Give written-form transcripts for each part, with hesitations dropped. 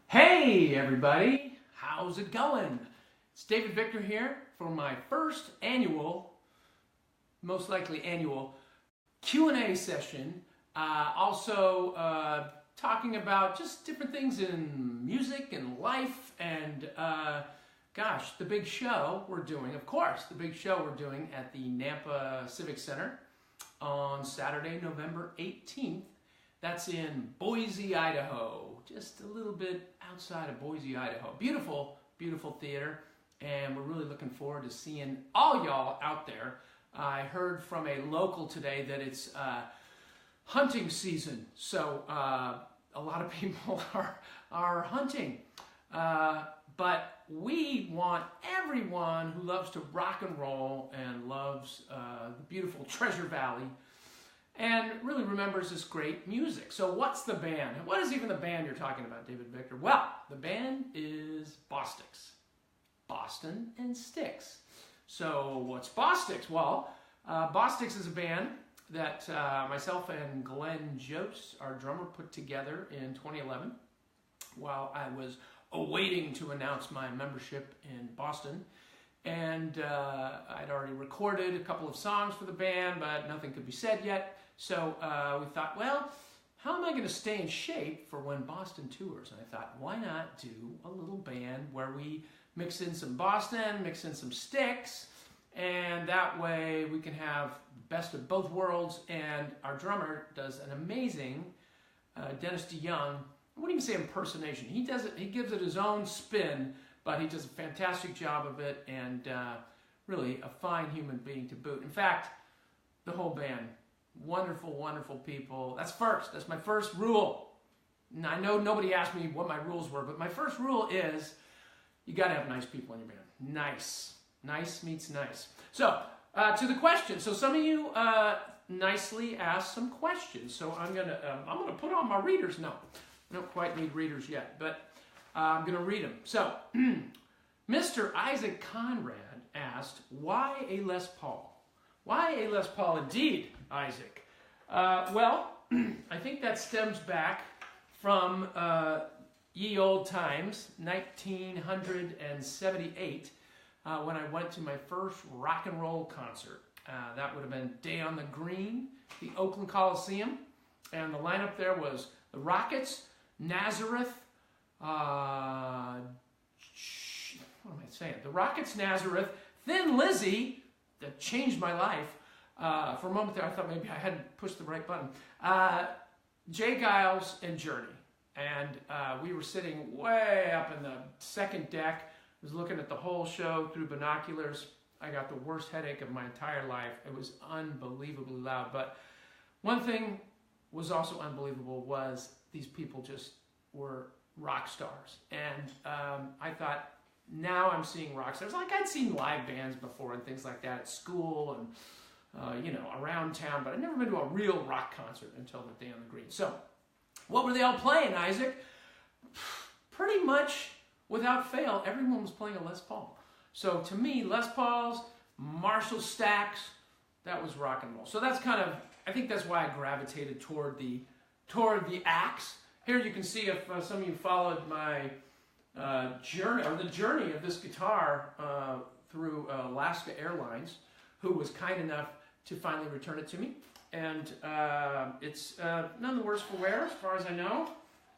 Hey everybody, how's it going? It's David Victor here for my first annual, most likely annual, Q&A session. Also talking about just different things in music and life and gosh, the big show we're doing, of course, the big show we're doing at the Nampa Civic Center on Saturday, November 18th. That's in Boise, Idaho, just a little bit outside of Boise, Idaho. Beautiful, beautiful theater, and we're really looking forward to seeing all y'all out there. I heard from a local today that it's hunting season, so a lot of people are hunting. But we want everyone who loves to rock and roll and loves the beautiful Treasure Valley and really remembers this great music. So what's the band? What is even the band you're talking about, David Victor? Well, the band is Styx. Boston and Styx. So what's Styx? Well, Styx is a band that myself and Glenn Jobst, our drummer, put together in 2011 while I was awaiting to announce my membership in Boston. And I'd already recorded a couple of songs for the band, but nothing could be said yet. So we thought, well, how am I going to stay in shape for when Boston tours? And I thought, why not do a little band where we mix in some Boston, mix in some Styx, and that way we can have the best of both worlds. And our drummer does an amazing Dennis DeYoung, I wouldn't even say impersonation. He does it. He gives it his own spin, but he does a fantastic job of it, and really a fine human being to boot. In fact, the whole band, wonderful, wonderful people. That's first. That's my first rule. And I know nobody asked me what my rules were, but my first rule is you got to have nice people in your band. Nice. Nice meets nice. So, to the question. So some of you nicely asked some questions. So I'm gonna put on my readers. No, I don't quite need readers yet, but I'm going to read them. So, Mr. Isaac Conrad asked, why a Les Paul? Why a Les Paul indeed, Isaac? Well, I think that stems back from ye old times, 1978, when I went to my first rock and roll concert. That would have been Day on the Green, the Oakland Coliseum, and the lineup there was the Rockets, Nazareth, what am I saying? The Rockets, Nazareth, Thin Lizzy, that changed my life. For a moment there, I thought maybe I hadn't pushed the right button. Jay Giles and Journey. And we were sitting way up in the second deck. I was looking at the whole show through binoculars. I got the worst headache of my entire life. It was unbelievably loud. But one thing was also unbelievable was these people just were rock stars. And I thought, now I'm seeing rock stars. Like I'd seen live bands before and things like that at school and, around town, but I'd never been to a real rock concert until the Day on the Green. So what were they all playing, Isaac? Pretty much without fail, everyone was playing a Les Paul. So to me, Les Pauls, Marshall Stacks, that was rock and roll. So that's kind of, I think that's why I gravitated toward the axe. Here you can see if some of you followed my journey, or the journey of this guitar through Alaska Airlines, who was kind enough to finally return it to me. And it's none the worse for wear, as far as I know.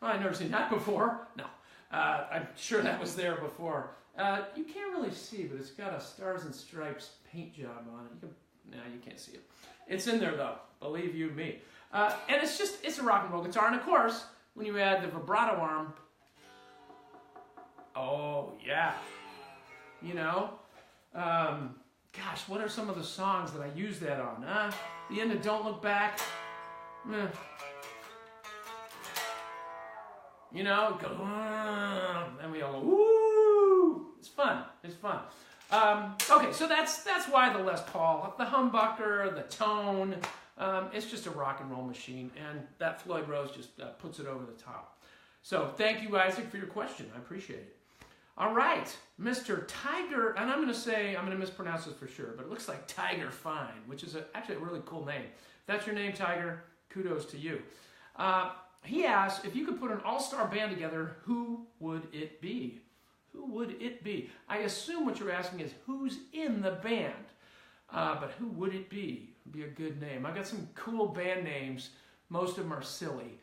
Well, I've never seen that before. No, I'm sure that was there before. You can't really see, but it's got a Stars and Stripes paint job on it. You can't see it. It's in there though, believe you me. And it's a rock and roll guitar. And of course, when you add the vibrato arm, oh yeah, gosh, what are some of the songs that I use that on? The end of Don't Look Back, go, and we all go, woo, it's fun, okay, so that's why the Les Paul, the humbucker, the tone, it's just a rock and roll machine, and that Floyd Rose just puts it over the top. So thank you, Isaac, for your question. I appreciate it. All right, Mr. Tiger, and I'm going to mispronounce this for sure, but it looks like Tiger Fine, which is actually a really cool name. If that's your name, Tiger, kudos to you. he asked, if you could put an all-star band together, who would it be? Who would it be? I assume what you're asking is who's in the band. But who would it be? Would be a good name. I got some cool band names. Most of them are silly.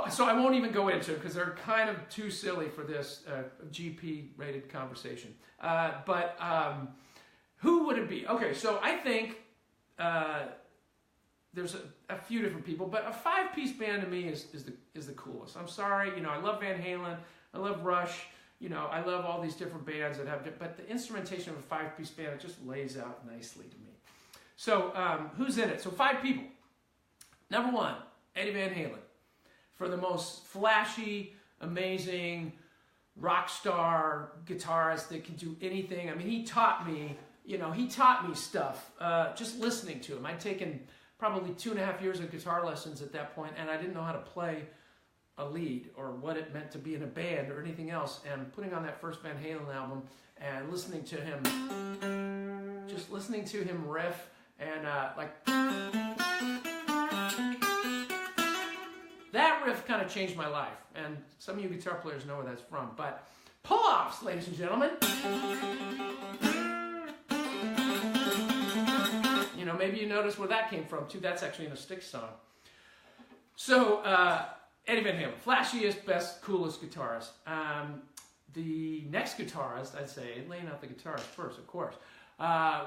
So I won't even go into it because they're kind of too silly for this GP-rated conversation. Who would it be? Okay, so I think there's a few different people, but a 5-piece band to me is the coolest. I'm sorry, I love Van Halen, I love Rush, I love all these different bands that have, but the instrumentation of a 5-piece band, it just lays out nicely to me. So who's in it? So 5 people. Number 1, Eddie Van Halen. For the most flashy, amazing, rock star guitarist that can do anything. I mean, he taught me stuff just listening to him. I'd taken probably 2.5 years of guitar lessons at that point, and I didn't know how to play a lead or what it meant to be in a band or anything else. And putting on that first Van Halen album and listening to him riff and that riff kind of changed my life. And some of you guitar players know where that's from. But pull-offs, ladies and gentlemen. Maybe you noticed where that came from, too. That's actually in a Styx song. So, Eddie Van Halen, flashiest, best, coolest guitarist. The next guitarist, I'd say, laying out the guitarist first, of course,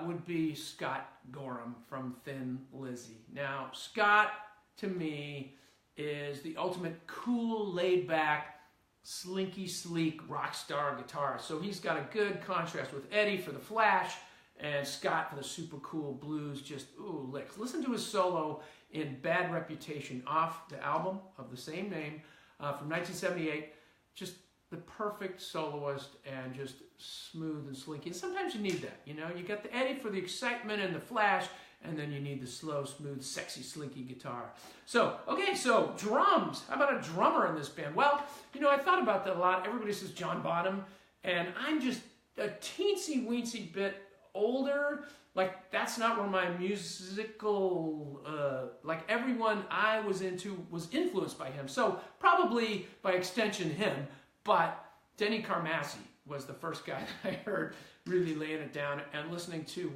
would be Scott Gorham from Thin Lizzy. Now, Scott, to me, is the ultimate cool, laid-back, slinky, sleek rock star guitarist. So he's got a good contrast with Eddie for the flash, and Scott for the super cool blues, just ooh licks. Listen to his solo in Bad Reputation off the album of the same name from 1978. Just the perfect soloist and just smooth and slinky. And sometimes you need that, you got the Eddie for the excitement and the flash, and then you need the slow, smooth, sexy, slinky guitar. So, okay, so drums. How about a drummer in this band? Well, I thought about that a lot. Everybody says John Bonham, and I'm just a teensy-weensy bit older. Like, that's not where my musical, everyone I was into was influenced by him. So, probably, by extension, him. But Denny Carmassi was the first guy that I heard really laying it down and listening to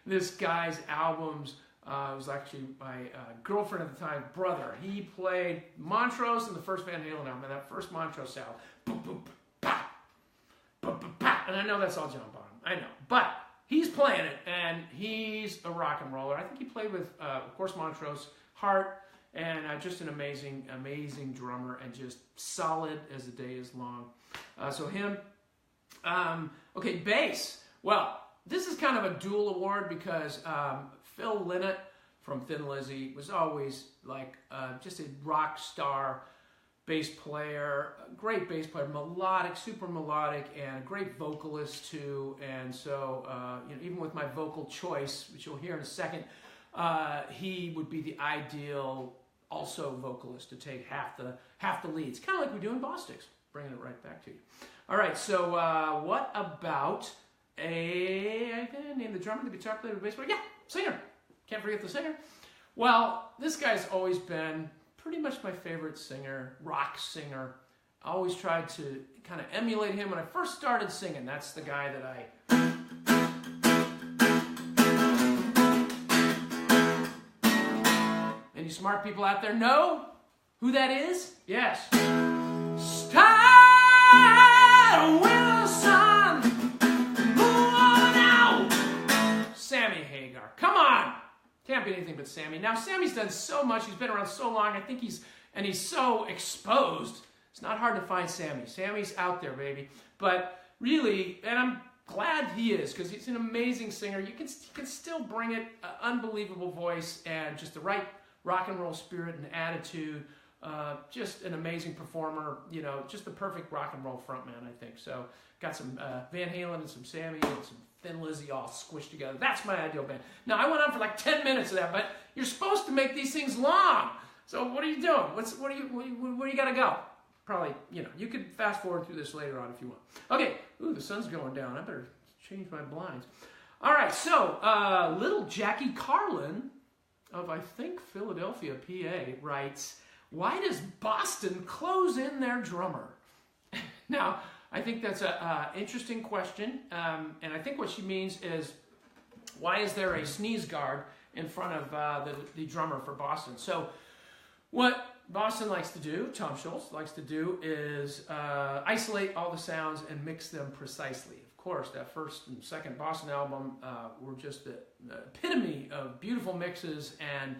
this guy's albums. It was actually my girlfriend at the time, brother. He played Montrose in the first Van Halen album, and that first Montrose sound. Boom, boom, pa, boom, boom, pa. And I know that's all John Bonham. I know. But he's playing it, and he's a rock and roller. I think he played with, of course, Montrose, Hart, and just an amazing, amazing drummer, and just solid as the day is long. So him. Okay, bass. Well, this is kind of a dual award because Phil Lynott from Thin Lizzy was always like just a rock star bass player, a great bass player, melodic, super melodic, and a great vocalist too. And so, even with my vocal choice, which you'll hear in a second, he would be the ideal also vocalist to take half the leads, kind of like we do in Styx, bringing it right back to you. All right, so what about I can name the drummer, the guitar player, the bass player. Yeah, singer. Can't forget the singer. Well, this guy's always been pretty much my favorite singer, rock singer. I always tried to kind of emulate him when I first started singing. That's the guy that Any smart people out there know who that is? Yes. Start with the sun. Sammy Hagar. Come on! Can't be anything but Sammy. Now, Sammy's done so much. He's been around so long. I think he's so exposed. It's not hard to find Sammy. Sammy's out there, baby. But really, and I'm glad he is, because he's an amazing singer. He can still bring it, unbelievable voice, and just the right rock and roll spirit and attitude. Just an amazing performer. Just the perfect rock and roll frontman, I think. So, got some Van Halen and some Sammy and some Thin Lizzy all squished together. That's my ideal band. Now, I went on for like 10 minutes of that, but you're supposed to make these things long. So what are you doing? Where you got to go? Probably, you could fast forward through this later on if you want. Okay. Ooh, the sun's going down. I better change my blinds. All right. So, little Jackie Carlin of, I think, Philadelphia, PA, writes, why does Boston close in their drummer? Now, I think that's an interesting question, and I think what she means is, why is there a sneeze guard in front of the drummer for Boston? So what Boston likes to do, Tom Schultz likes to do, is isolate all the sounds and mix them precisely. Of course, that first and second Boston album were just the epitome of beautiful mixes and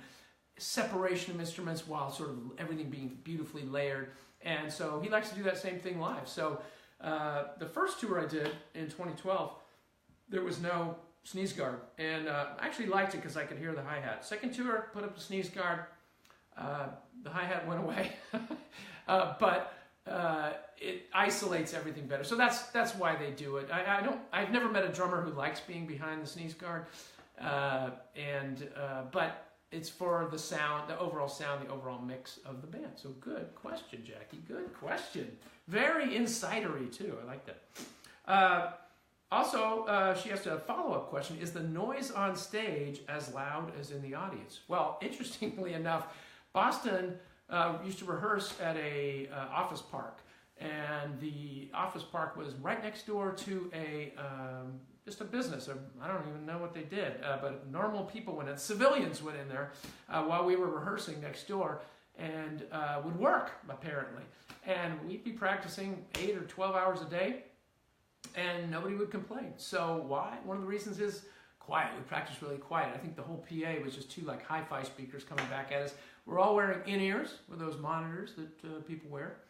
separation of instruments while sort of everything being beautifully layered. And so he likes to do that same thing live. So the first tour I did in 2012, there was no sneeze guard. And I actually liked it because I could hear the hi-hat. Second tour, put up the sneeze guard. The hi-hat went away. But it isolates everything better. So that's why they do it. I've never met a drummer who likes being behind the sneeze guard. But it's for the sound, the overall sound, the overall mix of the band. So good question, Jackie. Good question. Very insidery, too. I like that. Also, she has a follow-up question. Is the noise on stage as loud as in the audience? Well, interestingly enough, Boston used to rehearse at a office park. And the office park was right next door to just a business. I don't even know what they did, but normal people went in. Civilians went in there while we were rehearsing next door and would work, apparently. And we'd be practicing 8 or 12 hours a day, and nobody would complain. So why? One of the reasons is quiet. We practiced really quiet. I think the whole PA was just two like hi-fi speakers coming back at us. We're all wearing in-ears with those monitors that people wear.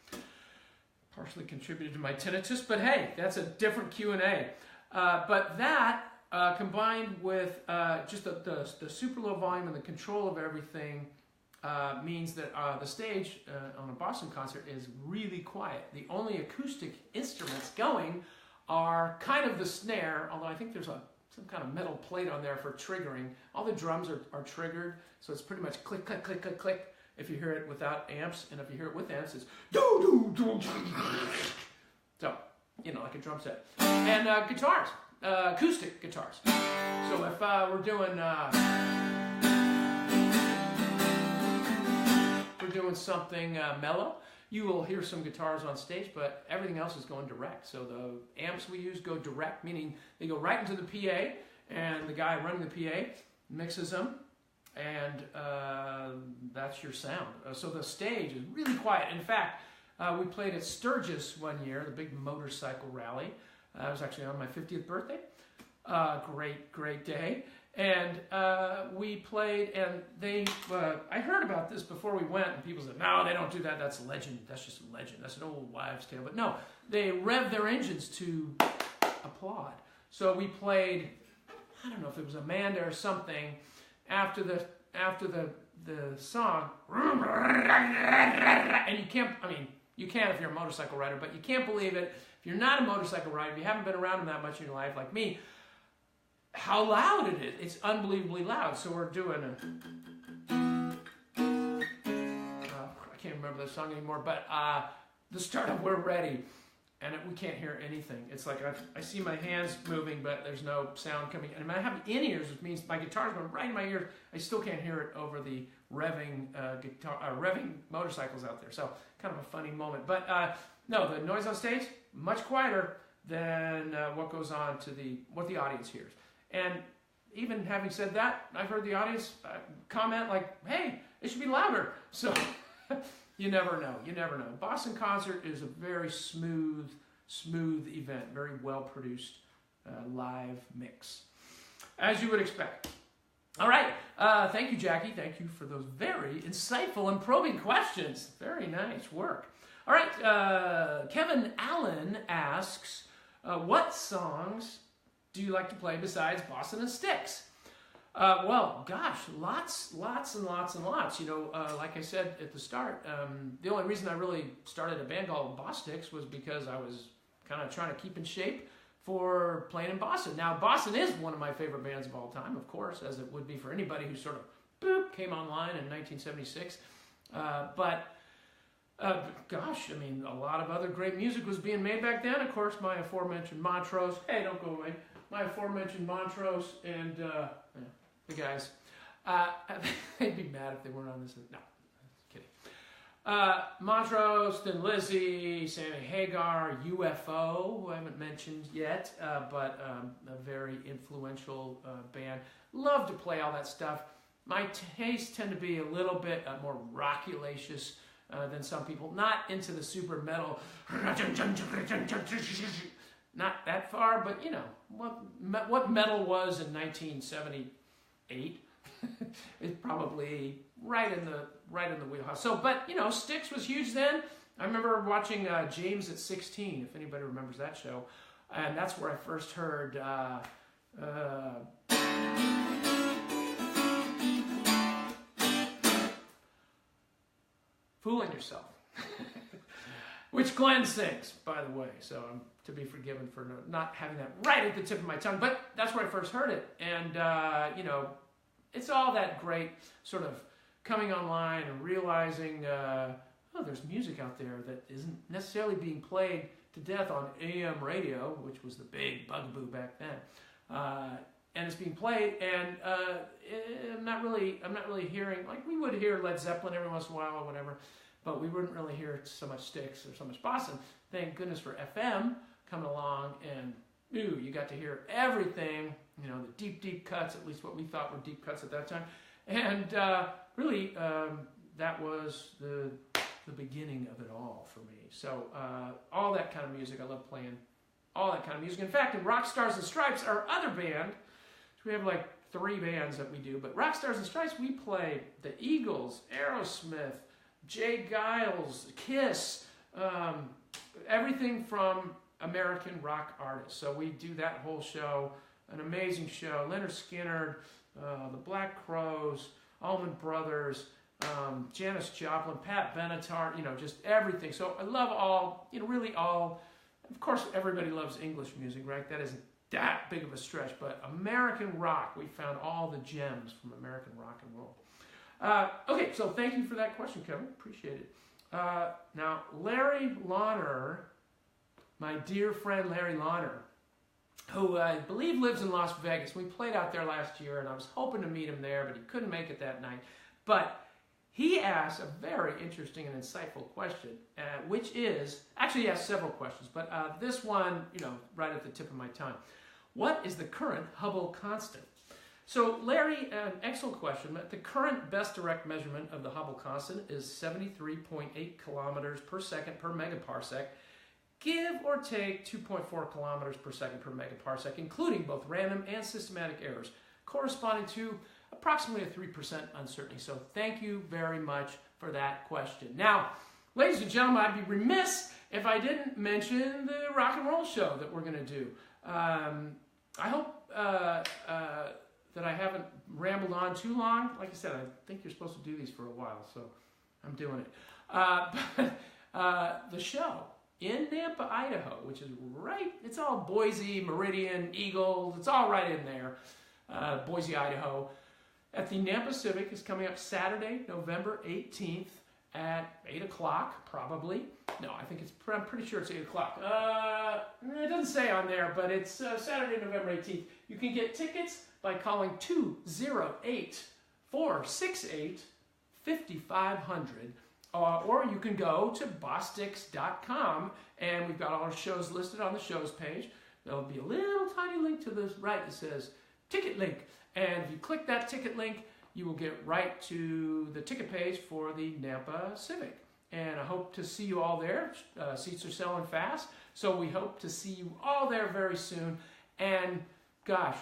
Partially contributed to my tinnitus, but hey, that's a different Q&A. But that, combined with just the super low volume and the control of everything, means that the stage on a Boston concert is really quiet. The only acoustic instruments going are kind of the snare, although I think there's some kind of metal plate on there for triggering. All the drums are triggered, so it's pretty much click, click, click, click, click if you hear it without amps, and if you hear it with amps, it's do. So, like a drum set. And guitars, acoustic guitars. So if we're doing something mellow, you will hear some guitars on stage, but everything else is going direct. So the amps we use go direct, meaning they go right into the PA, and the guy running the PA mixes them, and that's your sound. So the stage is really quiet. In fact, we played at Sturgis one year, the big motorcycle rally. I was actually on my 50th birthday. Great day. And we played, and I heard about this before we went, and people said, no, they don't do that. That's a legend. That's just a legend. That's an old wives' tale. But no, they rev their engines to applaud. So we played, I don't know if it was Amanda or something, after the song, and you can if you're a motorcycle rider, but you can't believe it. If you're not a motorcycle rider, if you haven't been around them that much in your life like me, how loud it is. It's unbelievably loud. So we're doing I can't remember the song anymore, but the start of We're Ready, and we can't hear anything. It's like I see my hands moving, but there's no sound coming. And I have in-ears, which means my guitar's going right in my ears. I still can't hear it over the revving revving motorcycles out there. So kind of a funny moment. But no, the noise on stage, much quieter than what goes on to what the audience hears. And even having said that, I've heard the audience comment like, hey, it should be louder. So you never know. You never know. Boston concert is a very smooth event, very well-produced live mix, as you would expect. All right. Thank you, Jackie. Thank you for those very insightful and probing questions. Very nice work. All right. Kevin Allen asks, what songs do you like to play besides Boston and Styx? Well, gosh, lots and lots. Like I said at the start, the only reason I really started a band called Styx was because I was kind of trying to keep in shape for playing in Boston. Now, Boston is one of my favorite bands of all time, of course, as it would be for anybody who sort of came online in 1976. Gosh, a lot of other great music was being made back then. Of course, my aforementioned Montrose. Hey, don't go away. My aforementioned Montrose and the guys. They'd be mad if they weren't on this. No, kidding. Montrose, Thin Lizzy, Sammy Hagar, UFO, who I haven't mentioned yet, but a very influential band. Love to play all that stuff. My tastes tend to be a little bit more rockulacious than some people. Not into the super metal, not that far, but you know, what metal was in 1978 is probably right in the wheelhouse. So, but you know, Styx was huge then. I remember watching James at 16, if anybody remembers that show, and that's where I first heard Fooling Yourself, which Glenn sings, by the way, so I'm to be forgiven for not having that right at the tip of my tongue, but that's where I first heard it, and you know, it's all that great sort of coming online and realizing, oh, there's music out there that isn't necessarily being played to death on AM radio, which was the big bugaboo back then, and it's being played, and I'm not really hearing, like we would hear Led Zeppelin every once in a while or whatever, but we wouldn't really hear so much Styx or so much Boston. Thank goodness for FM coming along, and ooh, you got to hear everything, you know, the deep cuts, at least what we thought were deep cuts at that time, and really that was the beginning of it all for me. So all that kind of music, I love playing all that kind of music. In fact, in Rock Stars and Stripes, our other band, we have like 3 bands that we do, but Rock Stars and Stripes, we play the Eagles, Aerosmith, Jay Giles, Kiss, everything from American rock artists. So we do that whole show, an amazing show. Leonard Skinner, the Black Crowes, Allman Brothers, Janis Joplin, Pat Benatar, you know, just everything. So I love all, you know, really all. Of course, everybody loves English music, right? That isn't that big of a stretch, but American rock, we found all the gems from American rock and roll. Okay, so thank you for that question, Kevin. Appreciate it. Now, Larry Launer, my dear friend Larry Launer, who I believe lives in Las Vegas. We played out there last year, and I was hoping to meet him there, but he couldn't make it that night. But he asked a very interesting and insightful question, which is, actually he asked several questions, but this one, you know, right at the tip of my tongue. What is the current Hubble constant? So Larry, an excellent question. The current best direct measurement of the Hubble constant is 73.8 kilometers per second per megaparsec, give or take 2.4 kilometers per second per megaparsec, including both random and systematic errors, corresponding to approximately a 3% uncertainty. So thank you very much for that question. Now, ladies and gentlemen, I'd be remiss if I didn't mention the rock and roll show that we're going to do. I hope that I haven't rambled on too long. Like I said, I think you're supposed to do these for a while, so I'm doing it. The show in Nampa, Idaho, which is right, it's all Boise, Meridian, Eagles, it's all right in there. Boise, Idaho, at the Nampa Civic is coming up Saturday, November 18th at 8 o'clock, probably. No, I'm pretty sure it's 8 o'clock. It doesn't say on there, but it's Saturday, November 18th. You can get tickets by calling 208-468-5500. Or you can go to bostyx.com, and we've got all our shows listed on the shows page. There'll be a little tiny link to the right that says ticket link. And if you click that ticket link, you will get right to the ticket page for the Nampa Civic. And I hope to see you all there. Seats are selling fast, so we hope to see you all there very soon. And gosh,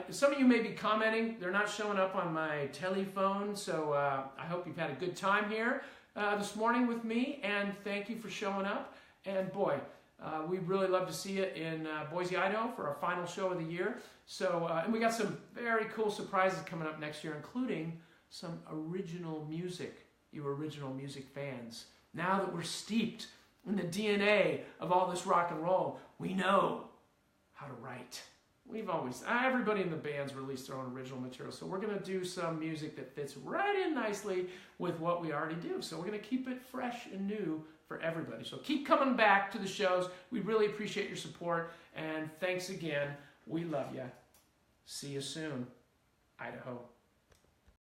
some of you may be commenting. They're not showing up on my telephone, so I hope you've had a good time here this morning with me, and thank you for showing up. And boy, we'd really love to see you in Boise, Idaho for our final show of the year. So, and we got some very cool surprises coming up next year, including some original music, you original music fans. Now that we're steeped in the DNA of all this rock and roll, we know how to write. We've always, everybody in the band's released their own original material, so we're going to do some music that fits right in nicely with what we already do. So we're going to keep it fresh and new for everybody. So keep coming back to the shows. We really appreciate your support, and thanks again. We love you. See you soon, Idaho.